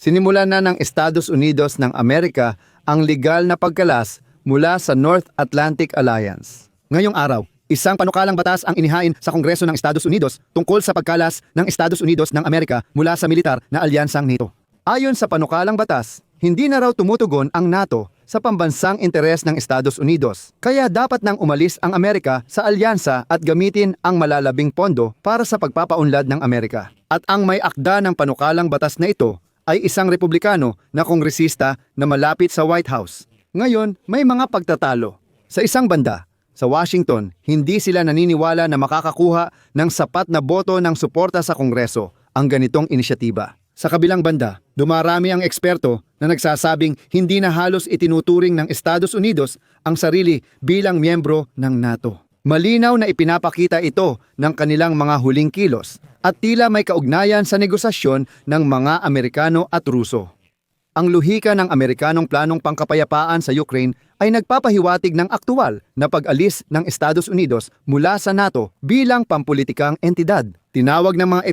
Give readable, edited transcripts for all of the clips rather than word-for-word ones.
Sinimulan na ng Estados Unidos ng Amerika ang legal na pagkalas mula sa North Atlantic Alliance. Ngayong araw, isang panukalang batas ang inihain sa Kongreso ng Estados Unidos tungkol sa pagkalas ng Estados Unidos ng Amerika mula sa militar na alyansang NATO. Ayon sa panukalang batas, hindi na raw tumutugon ang NATO sa pambansang interes ng Estados Unidos. Kaya dapat nang umalis ang Amerika sa alyansa at gamitin ang malalabing pondo para sa pagpapaunlad ng Amerika. At ang may akda ng panukalang batas na ito ay isang Republikano na kongresista na malapit sa White House. Ngayon, may mga pagtatalo. Sa isang banda, sa Washington, hindi sila naniniwala na makakakuha ng sapat na boto ng suporta sa Kongreso ang ganitong inisyatiba. Sa kabilang banda, dumarami ang eksperto na nagsasabing hindi na halos itinuturing ng Estados Unidos ang sarili bilang miyembro ng NATO. Malinaw na ipinapakita ito ng kanilang mga huling kilos at tila may kaugnayan sa negosasyon ng mga Amerikano at Ruso. Ang luhika ng Amerikanong planong pangkapayapaan sa Ukraine ay nagpapahiwatig ng aktual na pag-alis ng Estados Unidos mula sa NATO bilang pampulitikang entidad. Tinawag ng mga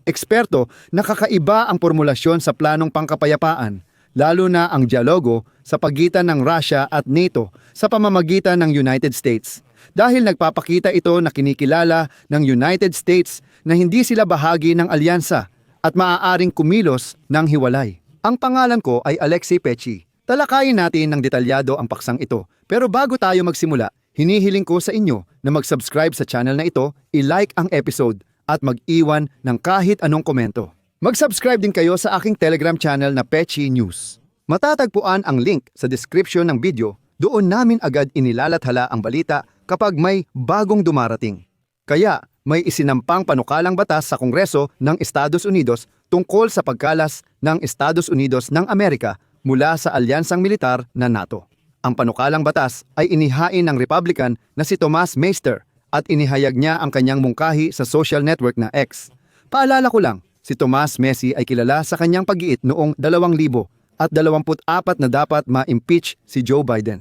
eksperto na kakaiba ang formulasyon sa planong pangkapayapaan, lalo na ang dialogo sa pagitan ng Russia at NATO sa pamamagitan ng United States. Dahil nagpapakita ito na kinikilala ng United States na hindi sila bahagi ng alyansa at maaaring kumilos ng hiwalay. Ang pangalan ko ay Alexei Pechi. Talakayin natin ng detalyado ang paksang ito. Pero bago tayo magsimula, hinihiling ko sa inyo na mag-subscribe sa channel na ito, i-like ang episode at mag-iwan ng kahit anong komento. Mag-subscribe din kayo sa aking Telegram channel na Pechi News. Matatagpuan ang link sa description ng video. Doon namin agad inilalathala ang balita kapag may bagong dumarating. Kaya may isinampang panukalang batas sa Kongreso ng Estados Unidos tungkol sa pagkalas ng Estados Unidos ng Amerika mula sa alyansang militar na NATO. Ang panukalang batas ay inihain ng Republican na si Thomas Meister at inihayag niya ang kanyang mungkahi sa social network na X. Paalala ko lang, si Thomas Messi ay kilala sa kanyang pag-iit noong 2024 na dapat ma-impeach si Joe Biden.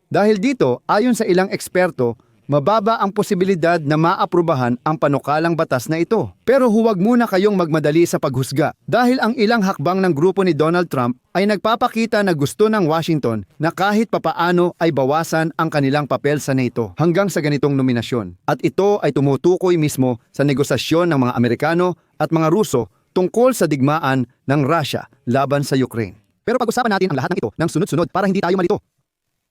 Dahil dito, ayon sa ilang eksperto, mababa ang posibilidad na maaprubahan ang panukalang batas na ito. Pero huwag muna kayong magmadali sa paghusga dahil ang ilang hakbang ng grupo ni Donald Trump ay nagpapakita na gusto ng Washington na kahit papaano ay bawasan ang kanilang papel sa NATO hanggang sa ganitong nominasyon. At ito ay tumutukoy mismo sa negosasyon ng mga Amerikano at mga Ruso tungkol sa digmaan ng Russia laban sa Ukraine. Pero pag-usapan natin ang lahat ng ito ng sunod-sunod para hindi tayo malito.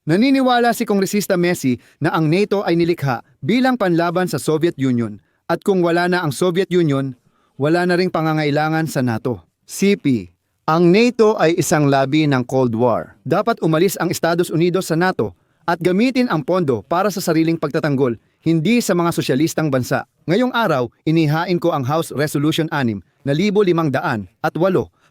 Naniniwala si Kongresista Messi na ang NATO ay nilikha bilang panlaban sa Soviet Union at kung wala na ang Soviet Union, wala na ring pangangailangan sa NATO. CP, ang NATO ay isang labi ng Cold War. Dapat umalis ang Estados Unidos sa NATO at gamitin ang pondo para sa sariling pagtatanggol, hindi sa mga sosyalistang bansa. Ngayong araw, inihain ko ang House Resolution 6 na 5,508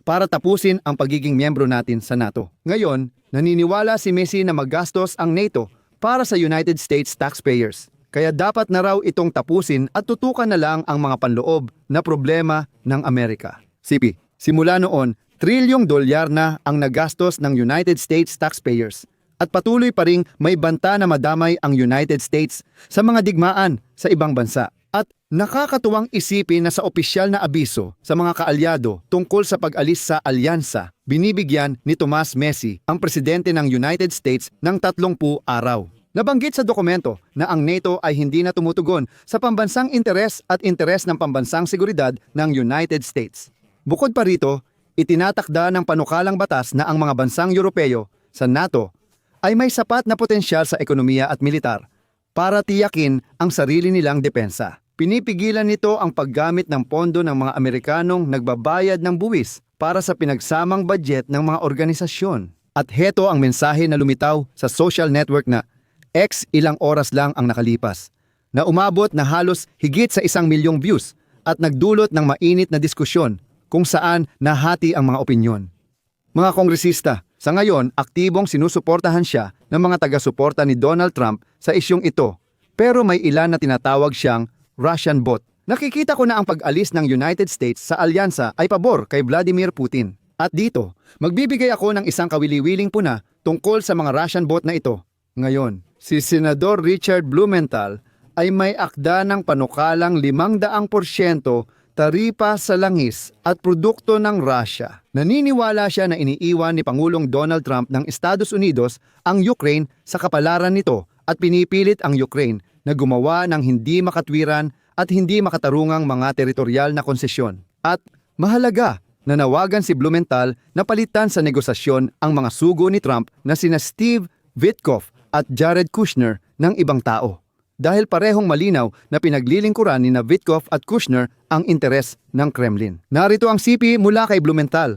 para tapusin ang pagiging miyembro natin sa NATO. Ngayon, naniniwala si Messi na magastos ang NATO para sa United States taxpayers. Kaya dapat na raw itong tapusin at tutukan na lang ang mga panloob na problema ng Amerika. CP, simula noon, $1 trillion na ang nagastos ng United States taxpayers. At patuloy pa ring may banta na madamay ang United States sa mga digmaan sa ibang bansa. At nakakatuwang isipin na sa opisyal na abiso sa mga kaalyado tungkol sa pag-alis sa alyansa, binibigyan ni Thomas Messi ang presidente ng United States ng 30 araw. Nabanggit sa dokumento na ang NATO ay hindi na tumutugon sa pambansang interes at interes ng pambansang seguridad ng United States. Bukod pa rito, itinatakda ng panukalang batas na ang mga bansang Europeo sa NATO ay may sapat na potensyal sa ekonomiya at militar para tiyakin ang sarili nilang depensa. Pinipigilan nito ang paggamit ng pondo ng mga Amerikanong nagbabayad ng buwis para sa pinagsamang budget ng mga organisasyon. At heto ang mensahe na lumitaw sa social network na X ilang oras lang ang nakalipas, na umabot na halos higit sa 1 milyong views at nagdulot ng mainit na diskusyon kung saan nahati ang mga opinyon. Mga kongresista, sa ngayon aktibong sinusuportahan siya ng mga taga-suporta ni Donald Trump sa isyong ito, pero may ilan na tinatawag siyang Russian bot. Nakikita ko na ang pag-alis ng United States sa alyansa ay pabor kay Vladimir Putin. At dito, magbibigay ako ng isang kawili-wiling puna tungkol sa mga Russian bot na ito. Ngayon, si Senador Richard Blumenthal ay may akda ng panukalang 500% taripa sa langis at produkto ng Russia. Naniniwala siya na iniiwan ni Pangulong Donald Trump ng Estados Unidos ang Ukraine sa kapalaran nito at pinipilit ang Ukraine na gumawa ng hindi makatwiran at hindi makatarungang mga teritoryal na konsesyon. At mahalaga, nanawagan si Blumenthal na palitan sa negosasyon ang mga sugo ni Trump na sina Steve Witkoff at Jared Kushner ng ibang tao. Dahil parehong malinaw na pinaglilingkuran ni Witkoff at Kushner ang interes ng Kremlin. Narito ang sipi mula kay Blumenthal.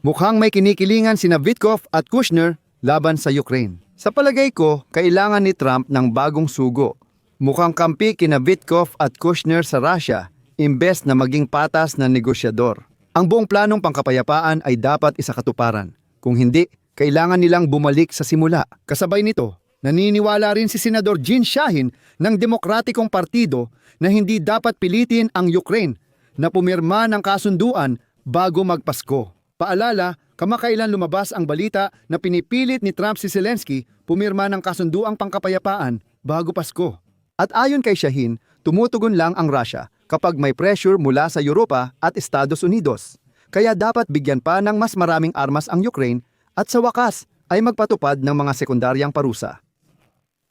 Mukhang may kinikilingan sina Witkoff at Kushner laban sa Ukraine. Sa palagay ko, kailangan ni Trump ng bagong sugo. Mukhang kampi kina Witkoff at Kushner sa Russia, imbes na maging patas na negosyador. Ang buong planong pangkapayapaan ay dapat isakatuparan. Kung hindi, kailangan nilang bumalik sa simula. Kasabay nito, naniniwala rin si Senador Jean Shahin ng Demokratikong Partido na hindi dapat pilitin ang Ukraine na pumirma ng kasunduan bago magpasko. Paalala, kamakailan lumabas ang balita na pinipilit ni Trump si Zelensky pumirma ng kasunduang pangkapayapaan bago Pasko. At ayon kay Shahin, tumutugon lang ang Russia kapag may pressure mula sa Europa at Estados Unidos. Kaya dapat bigyan pa ng mas maraming armas ang Ukraine at sa wakas ay magpatupad ng mga sekundaryang parusa.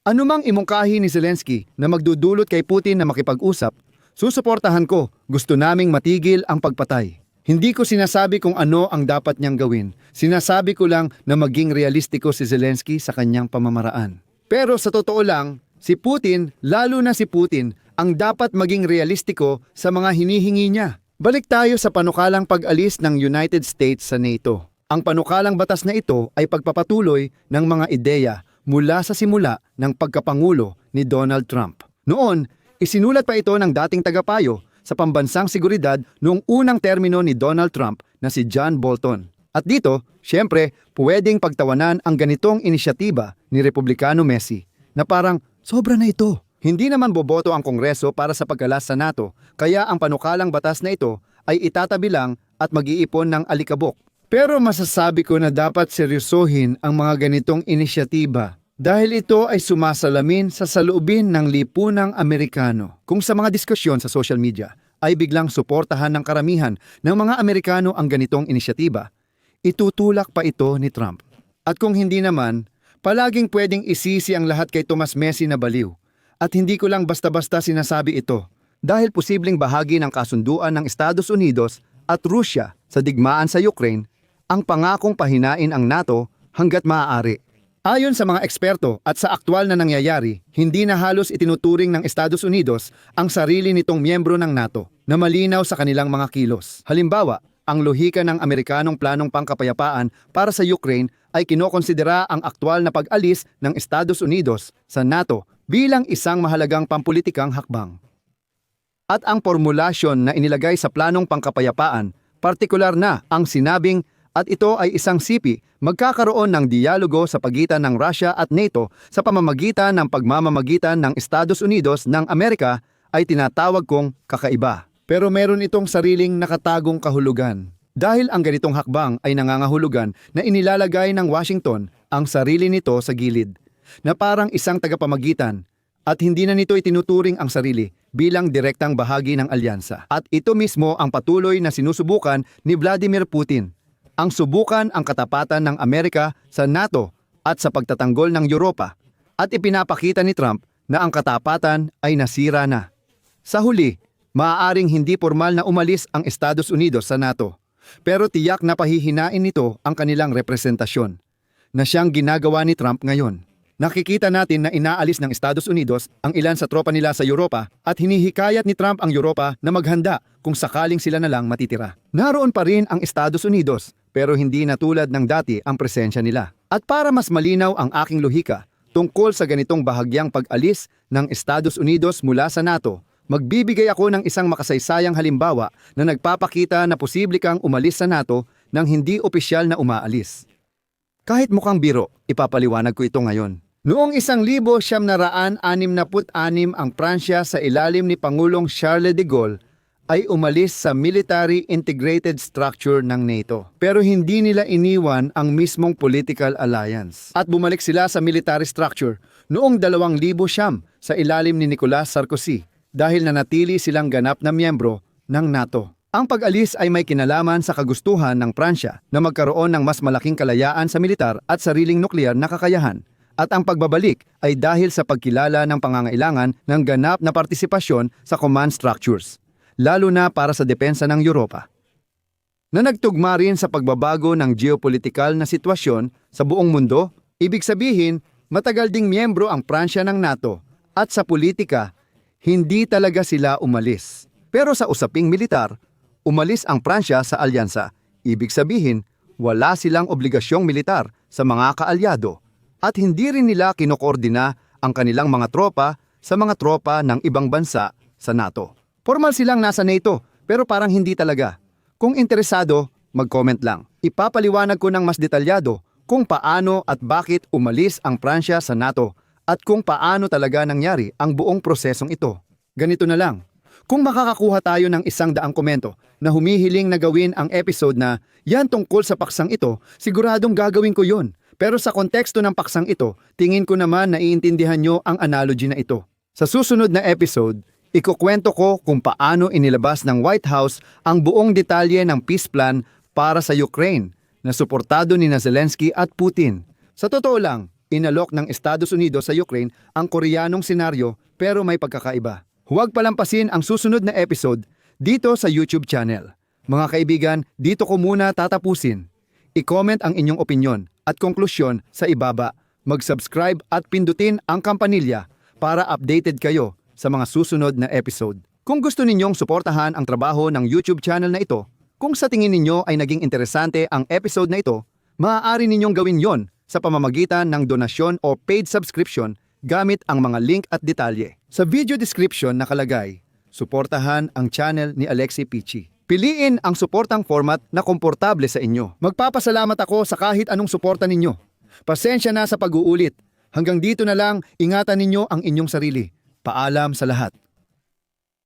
Anumang imungkahi ni Zelensky na magdudulot kay Putin na makipag-usap, susuportahan ko, gusto naming matigil ang pagpatay. Hindi ko sinasabi kung ano ang dapat niyang gawin. Sinasabi ko lang na maging realistiko si Zelensky sa kanyang pamamaraan. Pero sa totoo lang, si Putin, lalo na si Putin, ang dapat maging realistiko sa mga hinihingi niya. Balik tayo sa panukalang pag-alis ng United States sa NATO. Ang panukalang batas na ito ay pagpapatuloy ng mga ideya mula sa simula ng pagkapangulo ni Donald Trump. Noon, isinulat pa ito ng dating tagapayo sa pambansang seguridad noong unang termino ni Donald Trump na si John Bolton. At dito, siyempre, pwedeng pagtawanan ang ganitong inisyatiba ni Republikano Messi na parang sobra na ito. Hindi naman boboto ang Kongreso para sa pagkalas sa NATO, kaya ang panukalang batas na ito ay itatabi lang at mag-iipon ng alikabok. Pero masasabi ko na dapat seryosohin ang mga ganitong inisyatiba dahil ito ay sumasalamin sa saloobin ng lipunang Amerikano. Kung sa mga diskusyon sa social media ay biglang suportahan ng karamihan ng mga Amerikano ang ganitong inisyatiba, itutulak pa ito ni Trump. At kung hindi naman, palaging pwedeng isisi ang lahat kay Tomas Messi na baliw. At hindi ko lang basta-basta sinasabi ito dahil posibleng bahagi ng kasunduan ng Estados Unidos at Rusya sa digmaan sa Ukraine ang pangakong pahinain ang NATO hanggat maaari. Ayon sa mga eksperto at sa aktwal na nangyayari, hindi na halos itinuturing ng Estados Unidos ang sarili nitong miyembro ng NATO na malinaw sa kanilang mga kilos. Halimbawa, ang lohika ng Amerikanong planong pangkapayapaan para sa Ukraine ay kinokonsidera ang aktwal na pag-alis ng Estados Unidos sa NATO bilang isang mahalagang pampulitikang hakbang. At ang formulasyon na inilagay sa planong pangkapayapaan, partikular na ang sinabing at ito ay isang sipi, magkakaroon ng dialogo sa pagitan ng Russia at NATO sa pamamagitan ng pagmamamagitan ng Estados Unidos ng Amerika ay tinatawag kong kakaiba. Pero meron itong sariling nakatagong kahulugan. Dahil ang ganitong hakbang ay nangangahulugan na inilalagay ng Washington ang sarili nito sa gilid, na parang isang tagapamagitan at hindi na nito itinuturing ang sarili bilang direktang bahagi ng alyansa. At ito mismo ang patuloy na sinusubukan ni Vladimir Putin. Ang subukan ang katapatan ng Amerika sa NATO at sa pagtatanggol ng Europa at ipinapakita ni Trump na ang katapatan ay nasira na. Sa huli, maaaring hindi formal na umalis ang Estados Unidos sa NATO, pero tiyak na pahihinain nito ang kanilang representasyon na siyang ginagawa ni Trump ngayon. Nakikita natin na inaalis ng Estados Unidos ang ilan sa tropa nila sa Europa at hinihikayat ni Trump ang Europa na maghanda kung sakaling sila na lang matitira. Naroon pa rin ang Estados Unidos pero hindi na tulad ng dati ang presensya nila. At para mas malinaw ang aking lohika tungkol sa ganitong bahagyang pag-alis ng Estados Unidos mula sa NATO, magbibigay ako ng isang makasaysayang halimbawa na nagpapakita na posible kang umalis sa NATO nang hindi opisyal na umaalis. Kahit mukhang biro, ipapaliwanag ko ito ngayon. Noong 1966 ang Pransya sa ilalim ni Pangulong Charles de Gaulle ay umalis sa Military Integrated Structure ng NATO. Pero hindi nila iniwan ang mismong political alliance. At bumalik sila sa military structure noong 2000 sa ilalim ni Nicolas Sarkozy dahil nanatili silang ganap na miyembro ng NATO. Ang pag-alis ay may kinalaman sa kagustuhan ng Pransya na magkaroon ng mas malaking kalayaan sa militar at sariling nuklear na kakayahan. At ang pagbabalik ay dahil sa pagkilala ng pangangailangan ng ganap na partisipasyon sa command structures, lalo na para sa depensa ng Europa. Na nagtugma rin sa pagbabago ng geopolitikal na sitwasyon sa buong mundo, ibig sabihin, matagal ding miyembro ang Pransya ng NATO at sa politika, hindi talaga sila umalis. Pero sa usaping militar, umalis ang Pransya sa alyansa. Ibig sabihin, wala silang obligasyong militar sa mga kaalyado at hindi rin nila kinokoordina ang kanilang mga tropa sa mga tropa ng ibang bansa sa NATO. Formal silang nasa NATO pero parang hindi talaga. Kung interesado, mag-comment lang. Ipapaliwanag ko ng mas detalyado kung paano at bakit umalis ang Pransya sa NATO at kung paano talaga nangyari ang buong prosesong ito. Ganito na lang. Kung makakakuha tayo ng 100 komento na humihiling na gawin ang episode na yan tungkol sa paksang ito, siguradong gagawin ko yon. Pero sa konteksto ng paksang ito, tingin ko naman na iintindihan nyo ang analogy na ito. Sa susunod na episode, ikukwento ko kung paano inilabas ng White House ang buong detalye ng peace plan para sa Ukraine na suportado ni Zelensky at Putin. Sa totoo lang, inalok ng Estados Unidos sa Ukraine ang Koreanong senaryo pero may pagkakaiba. Huwag palampasin ang susunod na episode dito sa YouTube channel. Mga kaibigan, dito ko muna tatapusin. I-comment ang inyong opinyon at konklusyon sa ibaba. Mag-subscribe at pindutin ang kampanilya para updated kayo sa mga susunod na episode. Kung gusto ninyong suportahan ang trabaho ng YouTube channel na ito, kung sa tingin ninyo ay naging interesante ang episode na ito, maaari ninyong gawin yon sa pamamagitan ng donasyon o paid subscription gamit ang mga link at detalye. Sa video description nakalagay, suportahan ang channel ni Alexi Pichi. Piliin ang suportang format na komportable sa inyo. Magpapasalamat ako sa kahit anong suporta ninyo. Pasensya na sa pag-uulit. Hanggang dito na lang, ingatan ninyo ang inyong sarili. Paalam sa lahat.